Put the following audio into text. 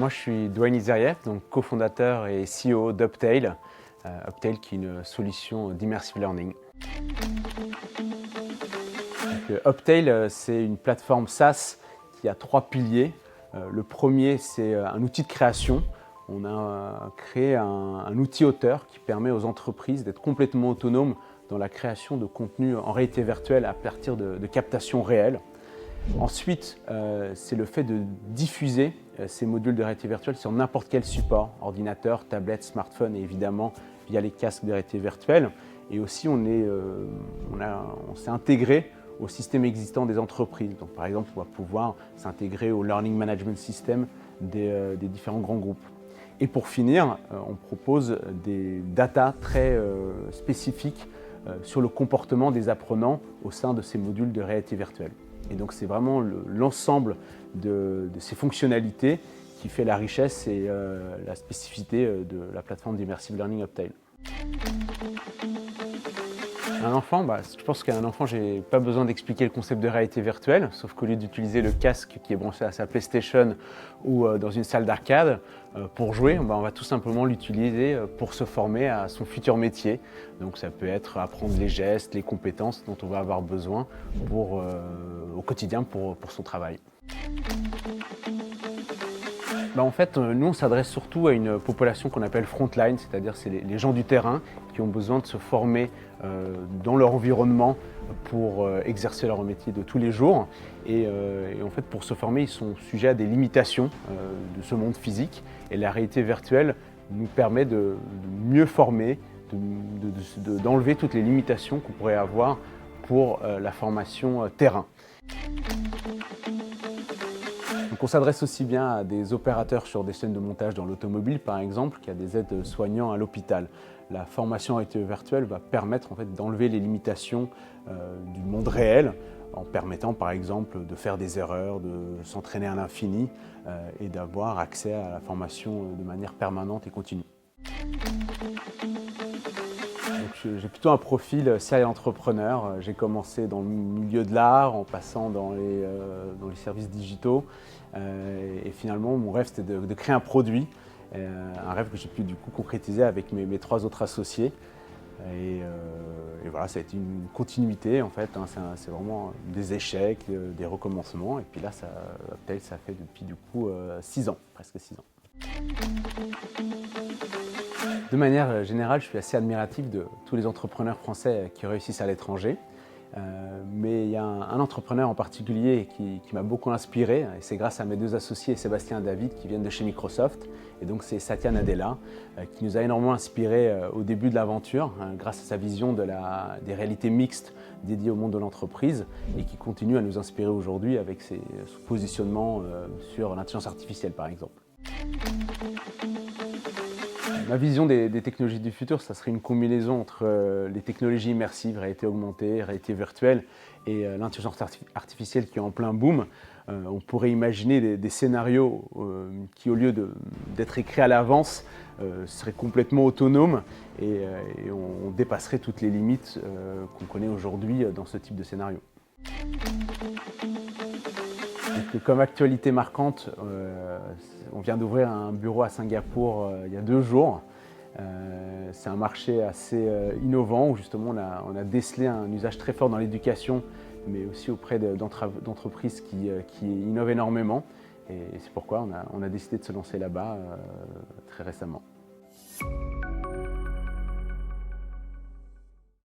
Moi je suis Dwayne Izeriev, donc cofondateur et CEO d'Uptail. Uptail qui est une solution d'immersive learning. Uptail, c'est une plateforme SaaS qui a 3 piliers. Le premier, c'est un outil de création. On a créé un outil auteur qui permet aux entreprises d'être complètement autonomes dans la création de contenu en réalité virtuelle à partir de captations réelles. Ensuite, c'est le fait de diffuser ces modules de réalité virtuelle sur n'importe quel support, ordinateur, tablette, smartphone et évidemment via les casques de réalité virtuelle. Et aussi, on s'est intégré au système existant des entreprises. Donc, par exemple, on va pouvoir s'intégrer au Learning Management System des différents grands groupes. Et pour finir, on propose des data très spécifiques sur le comportement des apprenants au sein de ces modules de réalité virtuelle. Et donc c'est vraiment l'ensemble de ces fonctionnalités qui fait la richesse et la spécificité de la plateforme d'Immersive Learning Uptail. Un enfant, je pense qu'à un enfant, je n'ai pas besoin d'expliquer le concept de réalité virtuelle, sauf qu'au lieu d'utiliser le casque qui est branché à sa PlayStation ou dans une salle d'arcade pour jouer, on va tout simplement l'utiliser pour se former à son futur métier. Donc ça peut être apprendre les gestes, les compétences dont on va avoir besoin au quotidien pour son travail. En fait, nous on s'adresse surtout à une population qu'on appelle frontline, c'est-à-dire c'est les gens du terrain qui ont besoin de se former dans leur environnement pour exercer leur métier de tous les jours. Et en fait, pour se former, ils sont sujets à des limitations de ce monde physique. Et la réalité virtuelle nous permet de mieux former, d'enlever toutes les limitations qu'on pourrait avoir pour la formation terrain. Donc on s'adresse aussi bien à des opérateurs sur des chaînes de montage dans l'automobile, par exemple, qu'à des aides-soignants à l'hôpital. La formation en réalité virtuelle va permettre en fait, d'enlever les limitations du monde réel en permettant par exemple de faire des erreurs, de s'entraîner à l'infini et d'avoir accès à la formation de manière permanente et continue. J'ai plutôt un profil serial entrepreneur. J'ai commencé dans le milieu de l'art en passant dans les services digitaux. Et finalement, mon rêve, c'était de créer un produit. Un rêve que j'ai pu du coup concrétiser avec mes 3 autres associés. Et voilà, ça a été une continuité en fait. C'est vraiment des échecs, des recommencements. Et puis là, ça fait depuis du coup 6 ans, presque 6 ans. De manière générale, je suis assez admiratif de tous les entrepreneurs français qui réussissent à l'étranger. Mais il y a un entrepreneur en particulier qui m'a beaucoup inspiré, et c'est grâce à mes 2 associés, Sébastien et David, qui viennent de chez Microsoft. Et donc c'est Satya Nadella, qui nous a énormément inspiré au début de l'aventure, grâce à sa vision des réalités mixtes dédiées au monde de l'entreprise, et qui continue à nous inspirer aujourd'hui avec son positionnement sur l'intelligence artificielle, par exemple. Ma vision des technologies du futur, ça serait une combinaison entre les technologies immersives, réalité augmentée, réalité virtuelle et l'intelligence artificielle qui est en plein boom. On pourrait imaginer des scénarios qui, au lieu d'être écrits à l'avance, seraient complètement autonomes et on dépasserait toutes les limites qu'on connaît aujourd'hui dans ce type de scénario. Donc, comme actualité marquante, on vient d'ouvrir un bureau à Singapour il y a 2 jours. C'est un marché assez innovant où justement on a décelé un usage très fort dans l'éducation, mais aussi auprès d'entreprises qui innovent énormément. Et c'est pourquoi on a décidé de se lancer là-bas très récemment.